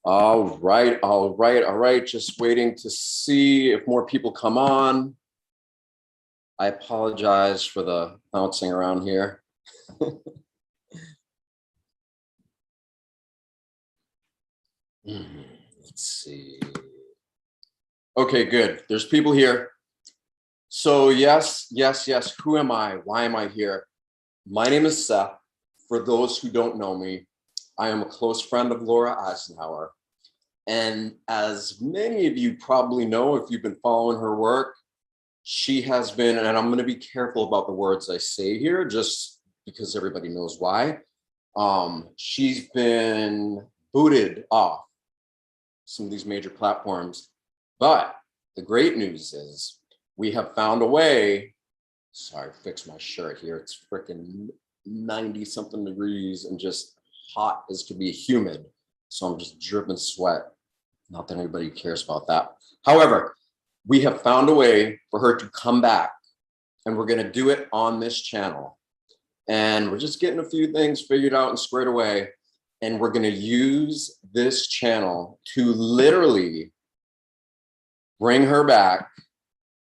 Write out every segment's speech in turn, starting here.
All right, all right, all right. Just waiting to see if more people come on. I apologize for the bouncing around here. Let's see. Okay, good. There's people here. So yes, yes, yes. Who am I? Why am I here? My name is Seth. For those who don't know me, I am a close friend of Laura Eisenhower. And as many of you probably know, if you've been following her work, she has been, and I'm going to be careful about the words I say here, just because everybody knows why. She's been booted off some of these major platforms. But the great news is we have found a way. Sorry, fix my shirt here. It's freaking 90 something degrees and just hot as could be, humid. So I'm just dripping sweat. Not that anybody cares about that. However, we have found a way for her to come back, and we're going to do it on this channel. And we're just getting a few things figured out and squared away. And we're going to use this channel to literally bring her back.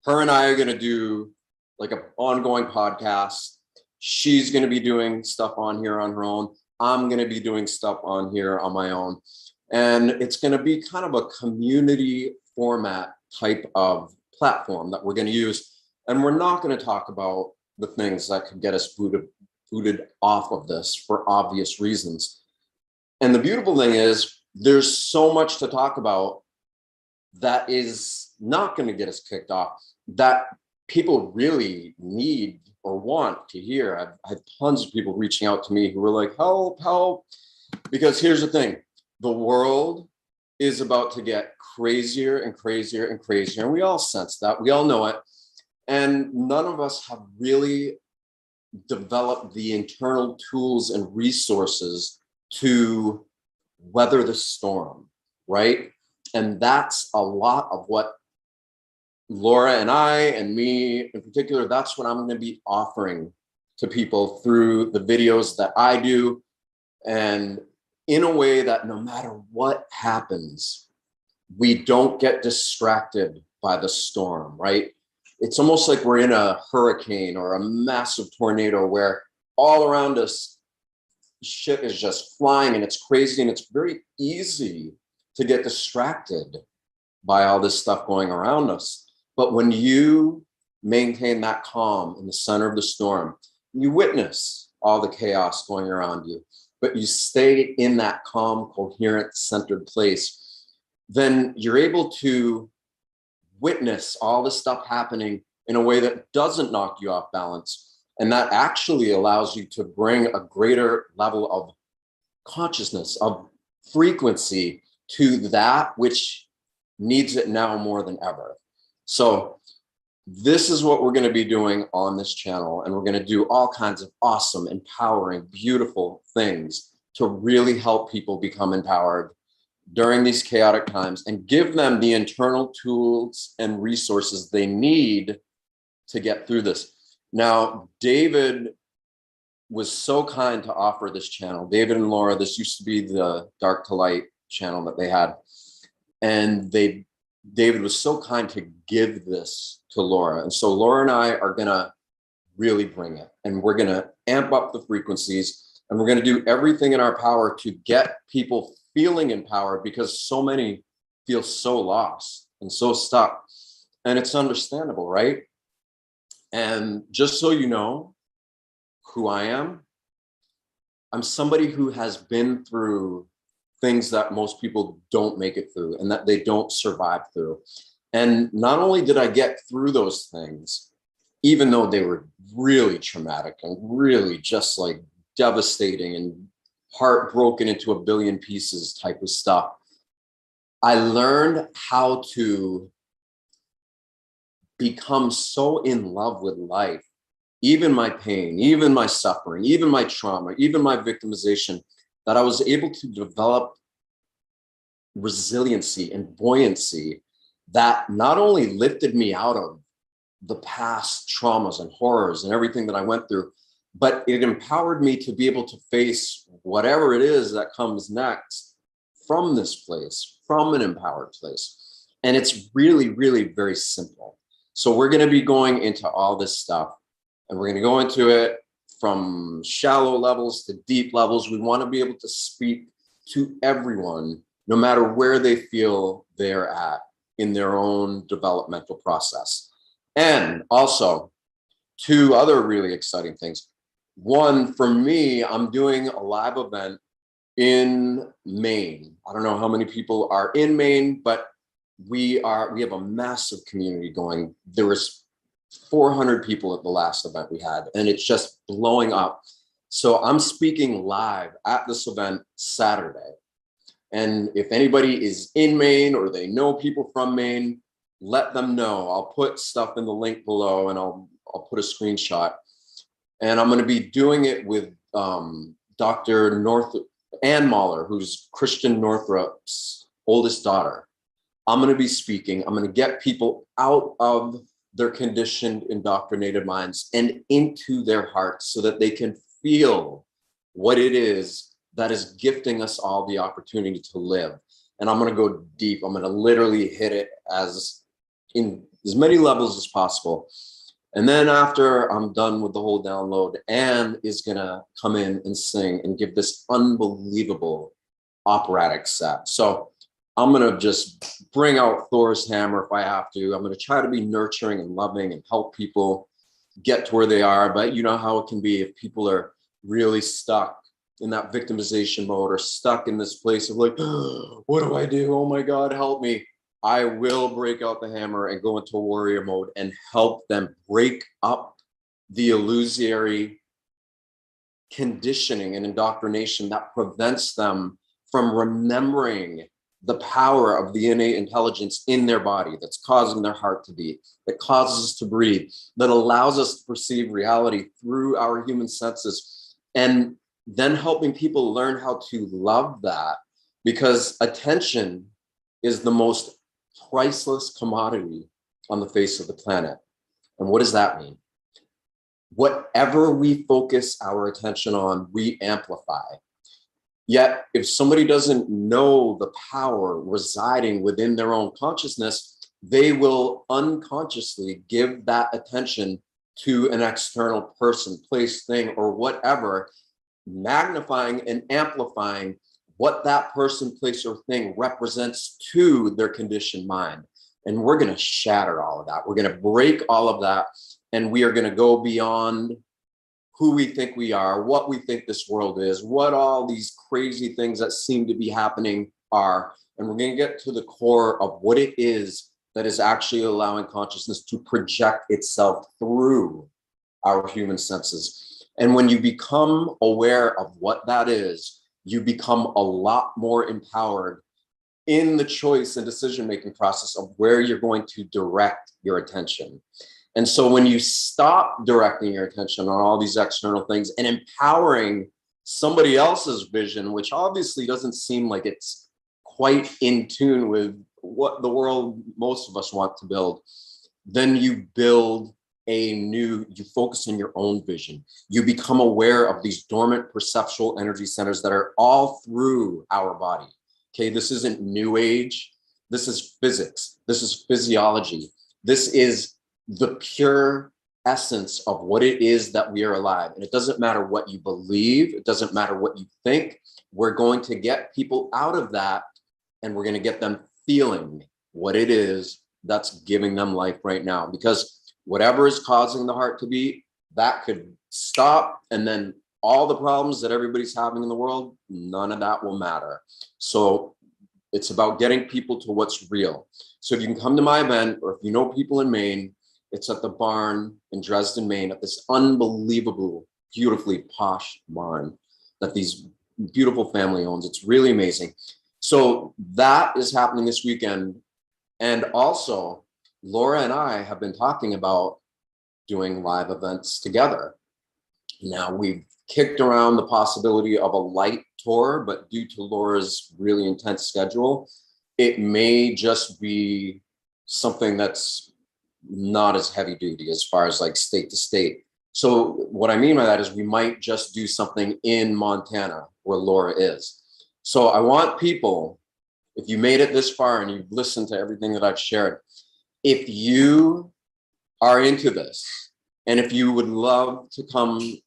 Her and I are going to do like an ongoing podcast. She's going to be doing stuff on here on her own. I'm going to be doing stuff on here on my own. And it's going to be kind of a community format type of platform that we're going to use. And we're not going to talk about the things that could get us booted off of this for obvious reasons. And the beautiful thing is there's so much to talk about that is not going to get us kicked off, that people really need or want to hear. I've had tons of people reaching out to me who were like, help, help. Because here's the thing. The world is about to get crazier and crazier and crazier. And we all sense that. We all know it. And none of us have really developed the internal tools and resources to weather the storm, right? And that's a lot of what Laura and I, and me in particular, that's what I'm going to be offering to people through the videos that I do. And in a way that no matter what happens, we don't get distracted by the storm, right? It's almost like we're in a hurricane or a massive tornado where all around us, shit is just flying and it's crazy, and it's very easy to get distracted by all this stuff going around us. But when you maintain that calm in the center of the storm, you witness all the chaos going around you, but you stay in that calm, coherent, centered place, then you're able to witness all this stuff happening in a way that doesn't knock you off balance. And that actually allows you to bring a greater level of consciousness, of frequency to that which needs it now more than ever. So this is what we're going to be doing on this channel. And we're going to do all kinds of awesome, empowering, beautiful things to really help people become empowered during these chaotic times and give them the internal tools and resources they need to get through this. Now, David was so kind to offer this channel. David and Laura, this used to be the Dark to Light channel that they had. And David was so kind to give this to Laura. And so Laura and I are going to really bring it. And we're going to amp up the frequencies. And we're going to do everything in our power to get people feeling empowered, because so many feel so lost and so stuck. And it's understandable, right? And just so you know who I am, I'm somebody who has been through things that most people don't make it through and that they don't survive through. And not only did I get through those things, even though they were really traumatic and really just like devastating and heartbroken into a billion pieces type of stuff, I learned how to become so in love with life, even my pain, even my suffering, even my trauma, even my victimization, that I was able to develop resiliency and buoyancy that not only lifted me out of the past traumas and horrors and everything that I went through, but it empowered me to be able to face whatever it is that comes next from this place, from an empowered place. And it's really, really very simple. So we're going to be going into all this stuff, and we're going to go into it from shallow levels to deep levels. We want to be able to speak to everyone, no matter where they feel they're at in their own developmental process. And also, two other really exciting things. One, for me, I'm doing a live event in Maine. I don't know how many people are in Maine, but we have a massive community going. There was 400 people at the last event we had, and it's just blowing up. So I'm speaking live at this event Saturday. And if anybody is in Maine or they know people from Maine, let them know. I'll put stuff in the link below, and I'll put a screenshot. And I'm going to be doing it with Dr. Ann Mahler, who's Christian Northrup's oldest daughter. I'm going to be speaking. I'm going to get people out of their conditioned, indoctrinated minds and into their hearts so that they can feel what it is that is gifting us all the opportunity to live. And I'm going to go deep. I'm going to literally hit it as in as many levels as possible. And then after I'm done with the whole download, Anne is going to come in and sing and give this unbelievable operatic set. So I'm going to just bring out Thor's hammer if I have to. I'm going to try to be nurturing and loving and help people get to where they are. But you know how it can be if people are really stuck in that victimization mode or stuck in this place of like, oh, what do I do? Oh my God, help me. I will break out the hammer and go into warrior mode and help them break up the illusory conditioning and indoctrination that prevents them from remembering the power of the innate intelligence in their body that's causing their heart to beat, that causes us to breathe, that allows us to perceive reality through our human senses, and then helping people learn how to love that, because attention is the most priceless commodity on the face of the planet. And what does that mean? Whatever we focus our attention on, we amplify. Yet, if somebody doesn't know the power residing within their own consciousness, they will unconsciously give that attention to an external person, place, thing, or whatever, magnifying and amplifying what that person, place, or thing represents to their conditioned mind. And we're going to shatter all of that. We're going to break all of that. And we are going to go beyond who we think we are, what we think this world is, what all these crazy things that seem to be happening are. And we're going to get to the core of what it is that is actually allowing consciousness to project itself through our human senses. And when you become aware of what that is, you become a lot more empowered in the choice and decision-making process of where you're going to direct your attention. And so when you stop directing your attention on all these external things and empowering somebody else's vision, which obviously doesn't seem like it's quite in tune with what the world most of us want to build, then you build you focus on your own vision. You become aware of these dormant perceptual energy centers that are all through our body. Okay, this isn't new age. This is physics. This is physiology. This is the pure essence of what it is that we are alive. And it doesn't matter what you believe. It doesn't matter what you think. We're going to get people out of that, and we're going to get them feeling what it is that's giving them life right now. Because whatever is causing the heart to beat, that could stop. And then all the problems that everybody's having in the world, none of that will matter. So it's about getting people to what's real. So if you can come to my event, or if you know people in Maine, it's at the barn in Dresden, Maine, at this unbelievable, beautifully posh barn that these beautiful family owns. It's really amazing. So that is happening this weekend. And also, Laura and I have been talking about doing live events together. Now, we've kicked around the possibility of a light tour, but due to Laura's really intense schedule, it may just be something that's not as heavy duty as far as like state to state. So what I mean by that is we might just do something in Montana where Laura is. So I want people if you made it this far and you've listened to everything that I've shared, if you are into this, and if you would love to come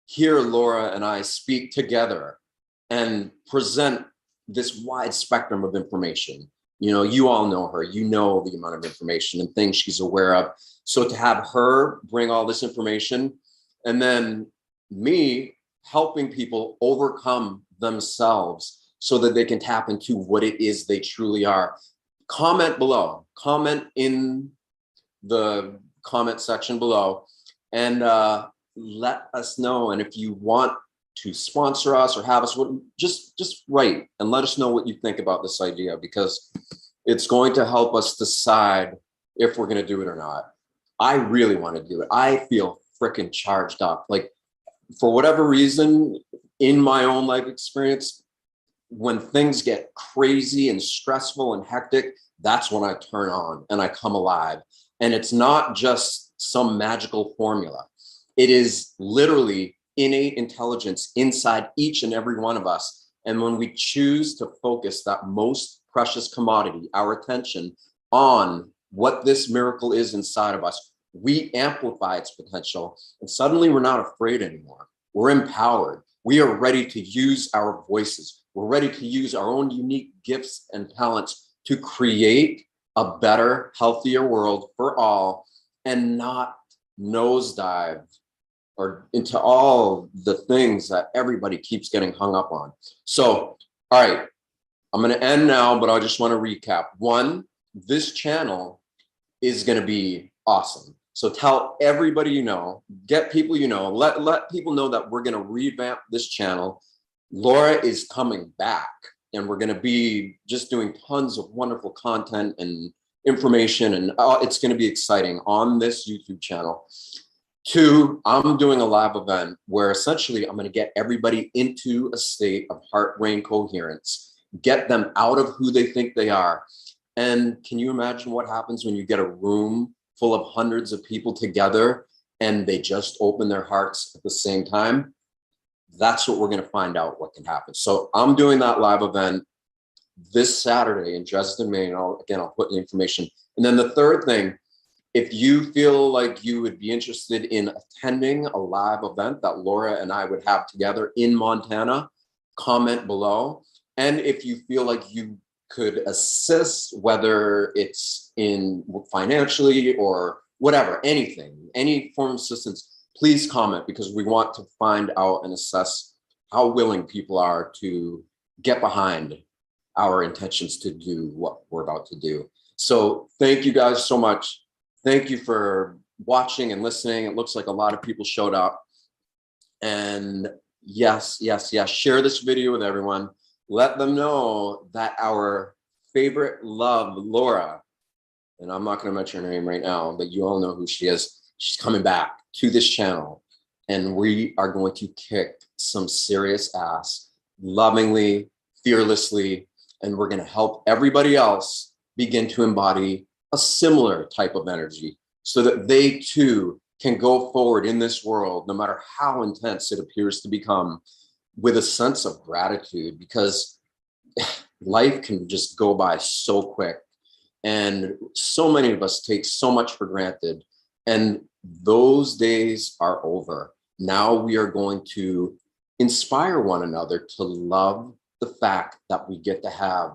hear Laura and I speak together and present this wide spectrum of information, you know, you all know her, you know the amount of information and things she's aware of. So to have her bring all this information, and then me helping people overcome themselves so that they can tap into what it is they truly are. Comment below, comment in the comment section below, and let us know. And if you want to sponsor us or have us, just write and let us know what you think about this idea, because it's going to help us decide if we're going to do it or not. I really want to do it. I feel freaking charged up. Like, for whatever reason, in my own life experience, when things get crazy and stressful and hectic, that's when I turn on and I come alive. And it's not just some magical formula. It is literally innate intelligence inside each and every one of us. And when we choose to focus that most precious commodity, our attention, on what this miracle is inside of us, we amplify its potential. And suddenly we're not afraid anymore. We're empowered. We are ready to use our voices. We're ready to use our own unique gifts and talents to create a better, healthier world for all, and not nosedive or into all the things that everybody keeps getting hung up on. So, all right, I'm going to end now, but I just want to recap. One, this channel is going to be awesome. So tell everybody you know, get people you know, let people know that we're going to revamp this channel. Laura is coming back, and we're going to be just doing tons of wonderful content and information, and it's going to be exciting on this YouTube channel. Two, I'm doing a live event where essentially I'm going to get everybody into a state of heart-brain coherence, get them out of who they think they are. And can you imagine what happens when you get a room full of hundreds of people together and they just open their hearts at the same time? That's what we're going to find out what can happen. So I'm doing that live event this Saturday in Dresden, Maine. I'll put the information. And then the third thing, if you feel like you would be interested in attending a live event that Laura and I would have together in Montana, comment below. And if you feel like you could assist, whether it's in financially or whatever, anything, any form of assistance, please comment, because we want to find out and assess how willing people are to get behind our intentions to do what we're about to do. So thank you guys so much. Thank you for watching and listening. It looks like a lot of people showed up. And yes, share this video with everyone. Let them know that our favorite love, Laura, and I'm not going to mention her name right now, but you all know who she is. She's coming back to this channel, and we are going to kick some serious ass, lovingly, fearlessly, and we're going to help everybody else begin to embody a similar type of energy so that they too can go forward in this world, no matter how intense it appears to become, with a sense of gratitude, because life can just go by so quick. And so many of us take so much for granted. And those days are over. Now we are going to inspire one another to love the fact that we get to have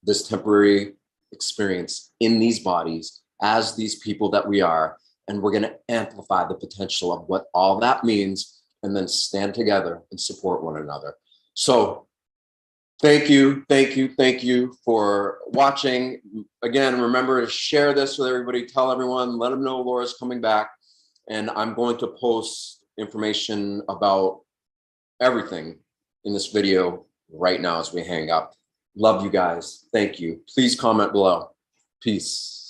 this temporary experience in these bodies as these people that we are. And we're going to amplify the potential of what all that means, and then stand together and support one another. So thank you for watching. Again, remember to share this with everybody, tell everyone, let them know Laura's coming back. And I'm going to post information about everything in this video right now as we hang up. Love you guys. Thank you. Please comment below. Peace.